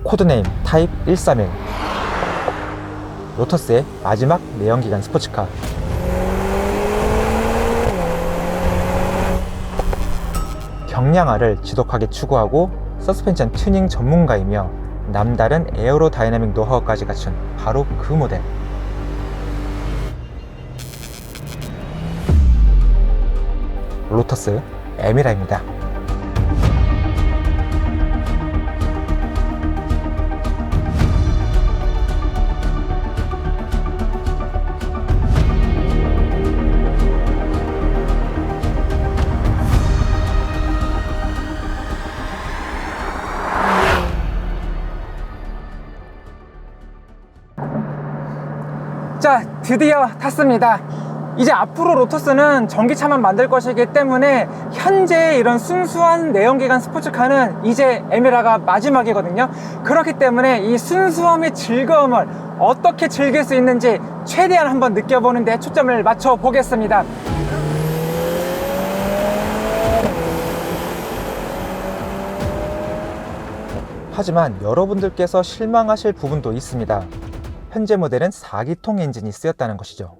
코드네임 타입 131, 로터스의 마지막 내연기관 스포츠카. 경량화를 지독하게 추구하고 서스펜션 튜닝 전문가이며 남다른 에어로다이나믹 노하우까지 갖춘 바로 그 모델. 로터스 에미라입니다. 자, 드디어 탔습니다. 이제 앞으로 로터스는 전기차만 만들 것이기 때문에 현재 이런 순수한 내연기관 스포츠카는 이제 에미라가 마지막이거든요. 그렇기 때문에 이 순수함의 즐거움을 어떻게 즐길 수 있는지 최대한 한번 느껴보는 데 초점을 맞춰 보겠습니다. 하지만 여러분들께서 실망하실 부분도 있습니다. 현재 모델은 4기통 엔진이 쓰였다는 것이죠.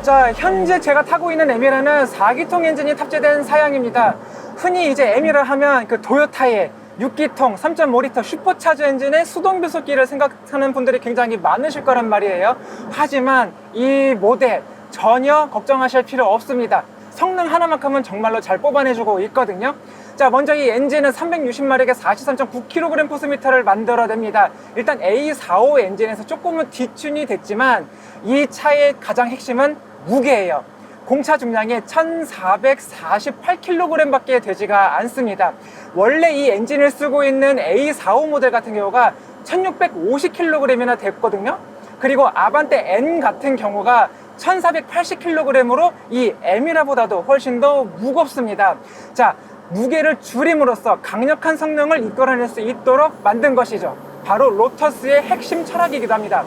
자, 현재 제가 타고 있는 에미라는 4기통 엔진이 탑재된 사양입니다. 흔히 이제 에미라 하면 그 도요타의 6기통 3.5리터 슈퍼차저 엔진의 수동 변속기를 생각하는 분들이 굉장히 많으실 거란 말이에요. 하지만 이 모델 전혀 걱정하실 필요 없습니다. 성능 하나만큼은 정말로 잘 뽑아내주고 있거든요. 자, 먼저 이 엔진은 360마력의 43.9kg 포스미터를 만들어냅니다. 일단 A45 엔진에서 조금은 뒤튠이 됐지만 이 차의 가장 핵심은 무게예요. 공차 중량이 1448kg 밖에 되지가 않습니다. 원래 이 엔진을 쓰고 있는 A45 모델 같은 경우가 1650kg이나 됐거든요. 그리고 아반떼 N 같은 경우가 1480kg으로 이 에미라보다도 훨씬 더 무겁습니다. 자, 무게를 줄임으로써 강력한 성능을 이끌어낼 수 있도록 만든 것이죠. 바로 로터스의 핵심 철학이기도 합니다.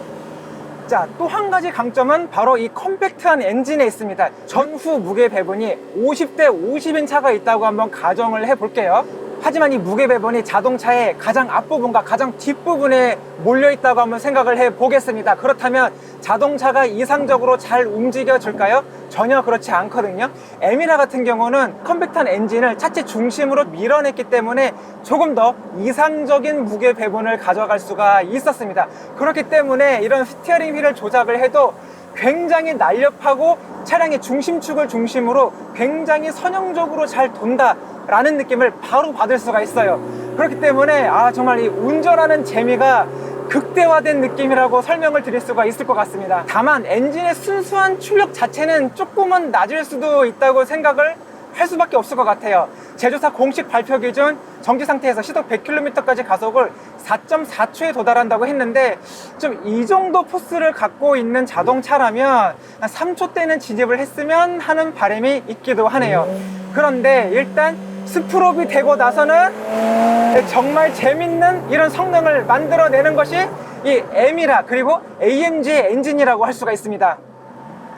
자, 또 한 가지 강점은 바로 이 컴팩트한 엔진에 있습니다. 전후 무게 배분이 50대 50인 차가 있다고 한번 가정을 해볼게요. 하지만 이 무게 배분이 자동차의 가장 앞부분과 가장 뒷부분에 몰려 있다고 한번 생각을 해보겠습니다. 그렇다면 자동차가 이상적으로 잘 움직여질까요? 전혀 그렇지 않거든요. 에미라 같은 경우는 컴팩트한 엔진을 차체 중심으로 밀어냈기 때문에 조금 더 이상적인 무게 배분을 가져갈 수가 있었습니다. 그렇기 때문에 이런 스티어링 휠을 조작을 해도 굉장히 날렵하고 차량의 중심축을 중심으로 굉장히 선형적으로 잘 돈다 라는 느낌을 바로 받을 수가 있어요. 그렇기 때문에 정말 이 운전하는 재미가 극대화된 느낌이라고 설명을 드릴 수가 있을 것 같습니다. 다만 엔진의 순수한 출력 자체는 조금은 낮을 수도 있다고 생각을 할 수밖에 없을 것 같아요. 제조사 공식 발표 기준 정지 상태에서 시속 100km까지 가속을 4.4초에 도달한다고 했는데 좀 이 정도 포스를 갖고 있는 자동차라면 3초대는 진입을 했으면 하는 바람이 있기도 하네요. 그런데 일단 스프롭이 되고 나서는 정말 재밌는 이런 성능을 만들어내는 것이 이 에미라 그리고 AMG의 엔진이라고 할 수가 있습니다.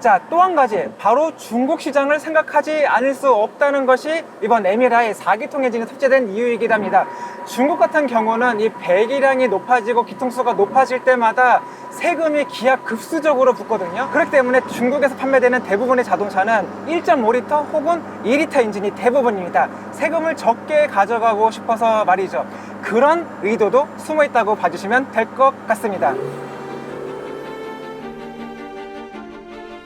자, 또 한 가지 바로 중국 시장을 생각하지 않을 수 없다는 것이 이번 에미라의 4기통 엔진이 탑재된 이유이기도 합니다. 중국 같은 경우는 이 배기량이 높아지고 기통수가 높아질 때마다 세금이 기하급수적으로 붙거든요. 그렇기 때문에 중국에서 판매되는 대부분의 자동차는 1.5리터 혹은 2리터 엔진이 대부분입니다. 세금을 적게 가져가고 싶어서 말이죠. 그런 의도도 숨어 있다고 봐주시면 될 것 같습니다.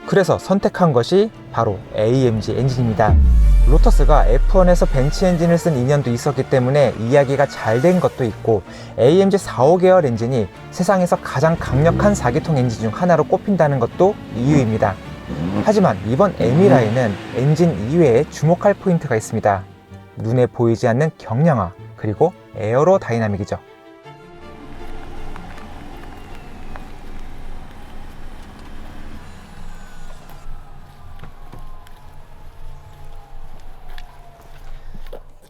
그래서 선택한 것이 바로 AMG 엔진입니다. 로터스가 F1에서 벤츠 엔진을 쓴 인연도 있었기 때문에 이야기가 잘 된 것도 있고 AMG 45 계열 엔진이 세상에서 가장 강력한 4기통 엔진 중 하나로 꼽힌다는 것도 이유입니다. 하지만 이번 에미라에는 엔진 이외에 주목할 포인트가 있습니다. 눈에 보이지 않는 경량화 그리고 에어로다이나믹이죠.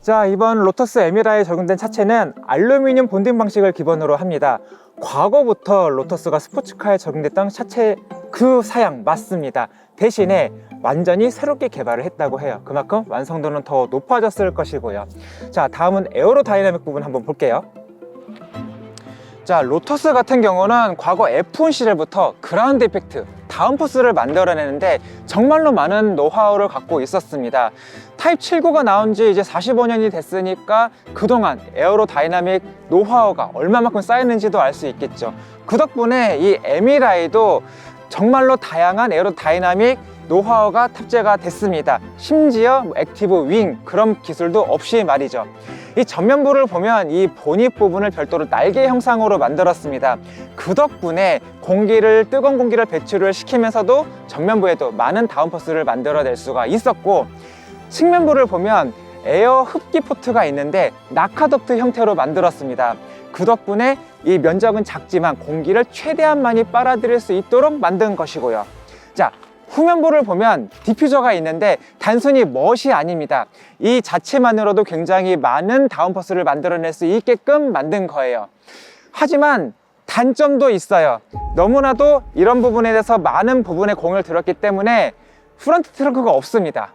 자, 이번 로터스 에미라에 적용된 차체는 알루미늄 본딩 방식을 기본으로 합니다. 과거부터 로터스가 스포츠카에 적용됐던 차체 그 사양 맞습니다. 대신에 완전히 새롭게 개발을 했다고 해요. 그만큼 완성도는 더 높아졌을 것이고요. 자, 다음은 에어로다이나믹 부분 한번 볼게요. 자, 로터스 같은 경우는 과거 F1 시절부터 그라운드 이펙트, 다운포스를 만들어내는데 정말로 많은 노하우를 갖고 있었습니다. 타입 79가 나온 지 이제 45년이 됐으니까 그동안 에어로다이나믹 노하우가 얼마만큼 쌓였는지도 알 수 있겠죠. 그 덕분에 이 에미라이도 정말로 다양한 에어로다이나믹 노하우가 탑재가 됐습니다. 심지어 액티브 윙 그런 기술도 없이 말이죠. 이 전면부를 보면 이 보닛 부분을 별도로 날개 형상으로 만들었습니다. 그 덕분에 뜨거운 공기를 배출을 시키면서도 전면부에도 많은 다운포스를 만들어낼 수가 있었고, 측면부를 보면 에어 흡기 포트가 있는데 나카덕트 형태로 만들었습니다. 그 덕분에 이 면적은 작지만 공기를 최대한 많이 빨아들일 수 있도록 만든 것이고요. 자, 후면부를 보면 디퓨저가 있는데 단순히 멋이 아닙니다. 이 자체만으로도 굉장히 많은 다운포스를 만들어낼 수 있게끔 만든 거예요. 하지만 단점도 있어요. 너무나도 이런 부분에 대해서 많은 부분에 공을 들였기 때문에 프론트 트렁크가 없습니다.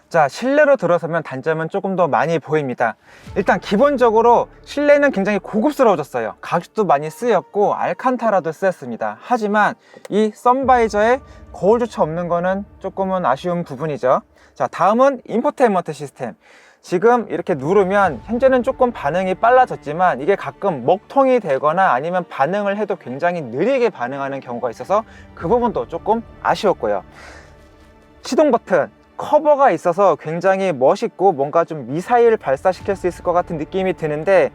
자, 실내로 들어서면 단점은 조금 더 많이 보입니다. 일단 기본적으로 실내는 굉장히 고급스러워졌어요. 가죽도 많이 쓰였고 알칸타라도 쓰였습니다. 하지만 이 선바이저에 거울조차 없는 거는 조금은 아쉬운 부분이죠. 자, 다음은 인포테인먼트 시스템. 지금 이렇게 누르면 현재는 조금 반응이 빨라졌지만 이게 가끔 먹통이 되거나 아니면 반응을 해도 굉장히 느리게 반응하는 경우가 있어서 그 부분도 조금 아쉬웠고요. 시동 버튼 커버가 있어서 굉장히 멋있고 뭔가 좀 미사일 발사시킬 수 있을 것 같은 느낌이 드는데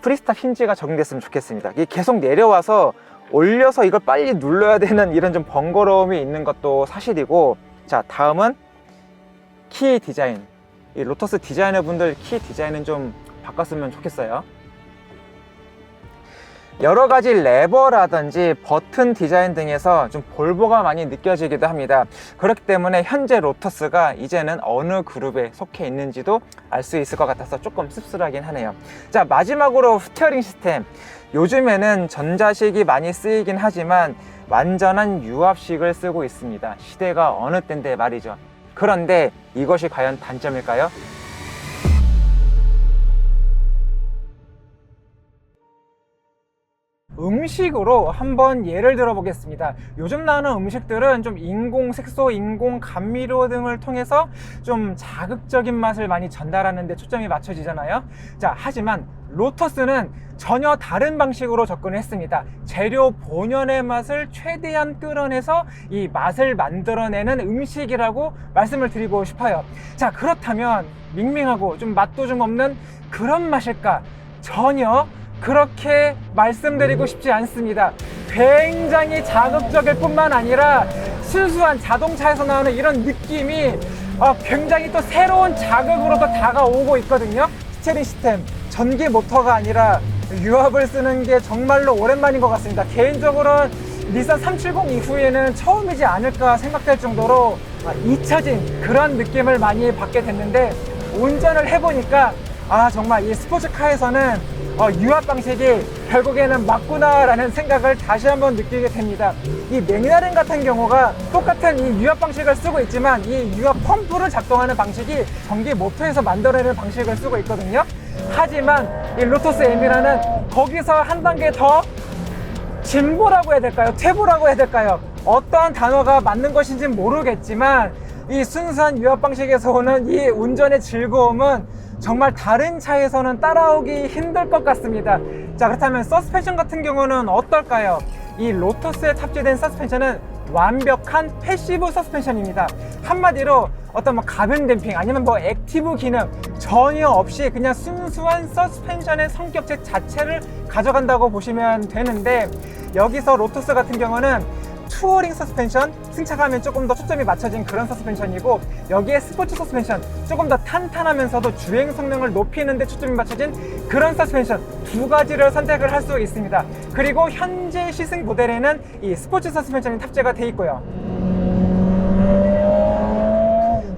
프리스탑 힌지가 적용됐으면 좋겠습니다. 이게 계속 내려와서 올려서 이걸 빨리 눌러야 되는 이런 좀 번거로움이 있는 것도 사실이고, 자, 다음은 키 디자인. 이 로터스 디자이너 분들 키 디자인은 좀 바꿨으면 좋겠어요. 여러 가지 레버라든지 버튼 디자인 등에서 좀 볼보가 많이 느껴지기도 합니다. 그렇기 때문에 현재 로터스가 이제는 어느 그룹에 속해 있는지도 알 수 있을 것 같아서 조금 씁쓸하긴 하네요. 자, 마지막으로 스티어링 시스템. 요즘에는 전자식이 많이 쓰이긴 하지만 완전한 유압식을 쓰고 있습니다. 시대가 어느 때인데 말이죠. 그런데 이것이 과연 단점일까요? 음식으로 한번 예를 들어 보겠습니다. 요즘 나오는 음식들은 좀 인공 색소, 인공 감미료 등을 통해서 좀 자극적인 맛을 많이 전달하는 데 초점이 맞춰지잖아요. 자, 하지만 로터스는 전혀 다른 방식으로 접근을 했습니다. 재료 본연의 맛을 최대한 끌어내서 이 맛을 만들어내는 음식이라고 말씀을 드리고 싶어요. 자, 그렇다면 밍밍하고 좀 맛도 좀 없는 그런 맛일까? 전혀 그렇게 말씀드리고 싶지 않습니다. 굉장히 자극적일 뿐만 아니라 순수한 자동차에서 나오는 이런 느낌이 굉장히 또 새로운 자극으로 또 다가오고 있거든요. 스티어링 시스템, 전기 모터가 아니라 유압을 쓰는 게 정말로 오랜만인 것 같습니다. 개인적으로는 닛산 370 이후에는 처음이지 않을까 생각될 정도로 잊혀진 그런 느낌을 많이 받게 됐는데, 운전을 해보니까 정말 이 스포츠카에서는 유압 방식이 결국에는 맞구나 라는 생각을 다시 한번 느끼게 됩니다. 이 맥라렌 같은 경우가 똑같은 이 유압 방식을 쓰고 있지만 이 유압 펌프를 작동하는 방식이 전기 모터에서 만들어내는 방식을 쓰고 있거든요. 하지만 이 로터스 에미라는 거기서 한 단계 더 진보라고 해야 될까요? 퇴보라고 해야 될까요? 어떠한 단어가 맞는 것인지 모르겠지만 이 순수한 유압 방식에서 오는 이 운전의 즐거움은 정말 다른 차에서는 따라오기 힘들 것 같습니다. 자, 그렇다면 서스펜션 같은 경우는 어떨까요? 이 로터스에 탑재된 서스펜션은 완벽한 패시브 서스펜션입니다. 한마디로 어떤 가변 댐핑 아니면 액티브 기능 전혀 없이 그냥 순수한 서스펜션의 성격 자체를 가져간다고 보시면 되는데, 여기서 로터스 같은 경우는 투어링 서스펜션, 승차감에 조금 더 초점이 맞춰진 그런 서스펜션이고, 여기에 스포츠 서스펜션, 조금 더 탄탄하면서도 주행 성능을 높이는 데 초점이 맞춰진 그런 서스펜션 두 가지를 선택을 할 수 있습니다. 그리고 현재 시승 모델에는 이 스포츠 서스펜션이 탑재가 돼 있고요.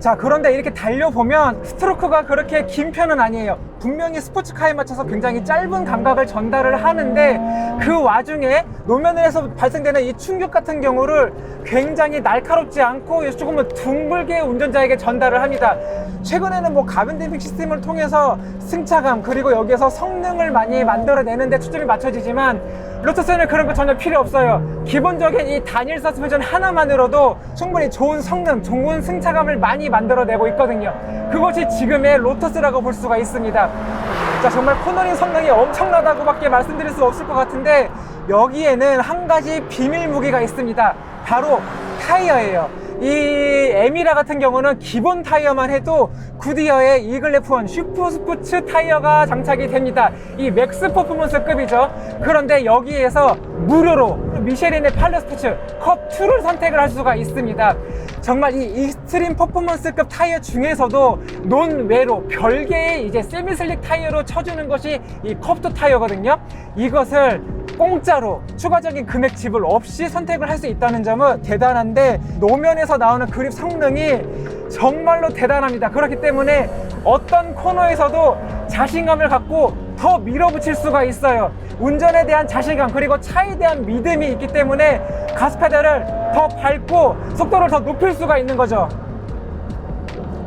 자, 그런데 이렇게 달려보면 스트로크가 그렇게 긴 편은 아니에요. 분명히 스포츠카에 맞춰서 굉장히 짧은 감각을 전달을 하는데, 그 와중에 노면에서 발생되는 이 충격 같은 경우를 굉장히 날카롭지 않고 조금은 둥글게 운전자에게 전달을 합니다. 최근에는 뭐 가변 댐핑 시스템을 통해서 승차감, 그리고 여기에서 성능을 많이 만들어내는데 초점이 맞춰지지만, 로터스는 그런 거 전혀 필요 없어요. 기본적인 이 단일 서스펜션 하나만으로도 충분히 좋은 성능, 좋은 승차감을 많이 만들어내고 있거든요. 그것이 지금의 로터스라고 볼 수가 있습니다. 자, 정말 코너링 성능이 엄청나다고 밖에 말씀드릴 수 없을 것 같은데, 여기에는 한 가지 비밀 무기가 있습니다. 바로 타이어예요. 이 에미라 같은 경우는 기본 타이어만 해도 구디어의 이글 F1 슈퍼 스포츠 타이어가 장착이 됩니다. 이 맥스 퍼포먼스급이죠. 그런데 여기에서 무료로 미쉐린의 팔레 스포츠 컵2를 선택을 할 수가 있습니다. 정말 이 익스트림 퍼포먼스급 타이어 중에서도 논외로 별개의 이제 세미 슬릭 타이어로 쳐주는 것이 이 컵2 타이어거든요. 이것을 공짜로 추가적인 금액 지불 없이 선택을 할 수 있다는 점은 대단한데, 노면에서 나오는 그립 성능이 정말로 대단합니다. 그렇기 때문에 어떤 코너에서도 자신감을 갖고 더 밀어붙일 수가 있어요. 운전에 대한 자신감, 그리고 차에 대한 믿음이 있기 때문에 가스 페달을 더 밟고 속도를 더 높일 수가 있는 거죠.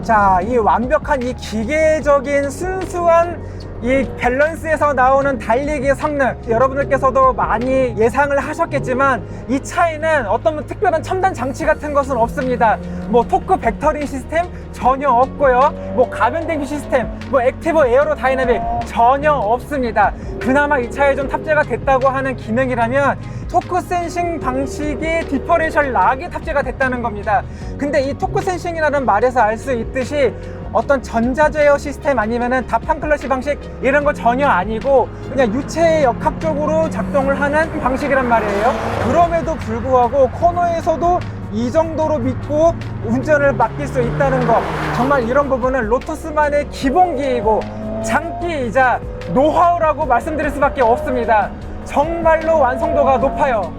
자, 이 완벽한 이 기계적인 순수한 이 밸런스에서 나오는 달리기의 성능, 여러분들께서도 많이 예상을 하셨겠지만 이 차에는 어떤 특별한 첨단 장치 같은 것은 없습니다. 뭐 토크 벡터링 시스템 전혀 없고요, 뭐 가변 댐핑 시스템, 뭐 액티브 에어로 다이나믹 전혀 없습니다. 그나마 이 차에 좀 탑재가 됐다고 하는 기능이라면 토크 센싱 방식의 디퍼렌셜 락이 탑재가 됐다는 겁니다. 근데 이 토크 센싱이라는 말에서 알 수 있듯이 어떤 전자제어 시스템 아니면은 다판 클러치 방식 이런 거 전혀 아니고 그냥 유체 역학적으로 작동을 하는 방식이란 말이에요. 그럼에도 불구하고 코너에서도 이 정도로 믿고 운전을 맡길 수 있다는 거, 정말 이런 부분은 로터스만의 기본기이고 장기이자 노하우라고 말씀드릴 수밖에 없습니다. 정말로 완성도가 높아요.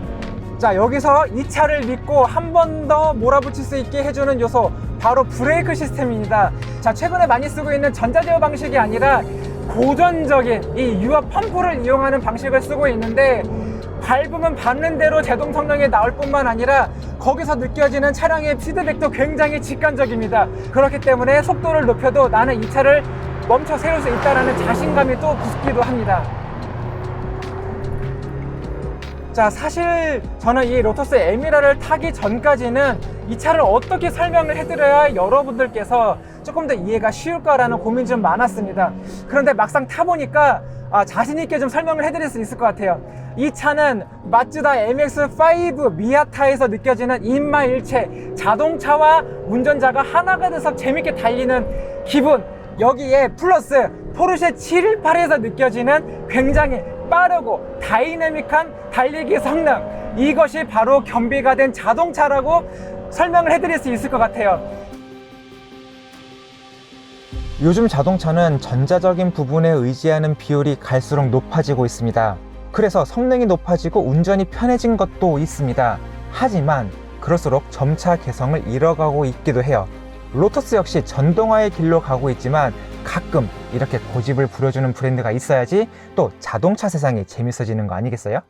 자, 여기서 이 차를 믿고 한 번 더 몰아붙일 수 있게 해주는 요소, 바로 브레이크 시스템입니다. 자, 최근에 많이 쓰고 있는 전자제어 방식이 아니라 고전적인 이 유압 펌프를 이용하는 방식을 쓰고 있는데, 밟으면 밟는 대로 제동 성능이 나올 뿐만 아니라 거기서 느껴지는 차량의 피드백도 굉장히 직관적입니다. 그렇기 때문에 속도를 높여도 나는 이 차를 멈춰 세울 수 있다는 자신감이 또 붙기도 합니다. 자, 사실 저는 이 로터스 에미라를 타기 전까지는 이 차를 어떻게 설명을 해드려야 여러분들께서 조금 더 이해가 쉬울까라는 고민이 좀 많았습니다. 그런데 막상 타보니까 자신있게 좀 설명을 해드릴 수 있을 것 같아요. 이 차는 마츠다 MX-5 미아타에서 느껴지는 인마일체, 자동차와 운전자가 하나가 돼서 재밌게 달리는 기분, 여기에 플러스 포르쉐 718에서 느껴지는 굉장히 빠르고 다이내믹한 달리기 성능, 이것이 바로 겸비가 된 자동차라고 설명을 해드릴 수 있을 것 같아요. 요즘 자동차는 전자적인 부분에 의지하는 비율이 갈수록 높아지고 있습니다. 그래서 성능이 높아지고 운전이 편해진 것도 있습니다. 하지만 그럴수록 점차 개성을 잃어가고 있기도 해요. 로터스 역시 전동화의 길로 가고 있지만 가끔 이렇게 고집을 부려주는 브랜드가 있어야지 또 자동차 세상이 재밌어지는 거 아니겠어요?